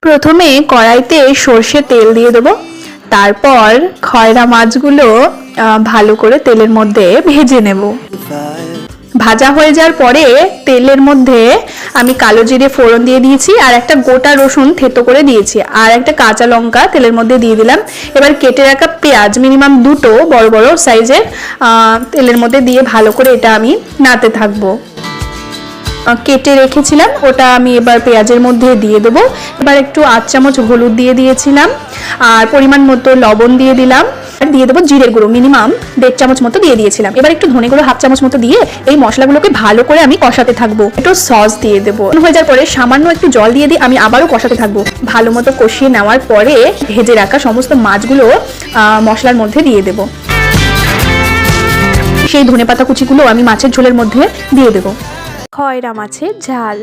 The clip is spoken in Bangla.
প্রথমে কড়াইতে সর্ষে তেল দিয়ে দেবো, তারপর খয়রা মাছগুলো ভালো করে তেলের মধ্যে ভেজে নেব। ভাজা হয়ে যাওয়ার পরে তেলের মধ্যে আমি কালো জিরে ফোড়ন দিয়ে দিয়েছি, আর একটা গোটা রসুন থেতো করে দিয়েছি, আর একটা কাঁচা লঙ্কা তেলের মধ্যে দিয়ে দিলাম। এবার কেটে রাখা পেঁয়াজ মিনিমাম দুটো বড় বড় সাইজের তেলের মধ্যে দিয়ে ভালো করে এটা আমি নাড়তে থাকবো। কেটে রেখেছিলাম ওটা আমি এবার পেঁয়াজের মধ্যে দিয়ে দেবো। এবার একটু 8 চামচ হলুদ দিয়ে দিয়েছিলাম, আর পরিমাণ মতো লবণ দিয়ে দিলাম, আর দিয়ে দেবো জিরের গুঁড়ো মিনিমাম 1.5 চামচ মতো দিয়ে দিয়েছিলাম। এবার একটু ধনে গুঁড়ো 1/2 চামচ মতো দিয়ে এই মশলাগুলোকে ভালো করে আমি কষাতে থাকবো। একটু সস দিয়ে দেবো। হয়ে যাওয়ার পরে সামান্য একটু জল দিয়ে দিয়ে আমি আবারও কষাতে থাকবো। ভালো মতো কষিয়ে নেওয়ার পরে ভেজে রাখা সমস্ত মাছগুলো মশলার মধ্যে দিয়ে দেবো। সেই ধনেপাতা কুচিগুলো আমি মাছের ঝোলের মধ্যে দিয়ে দেবো। খয়রা মাছের ঝাল।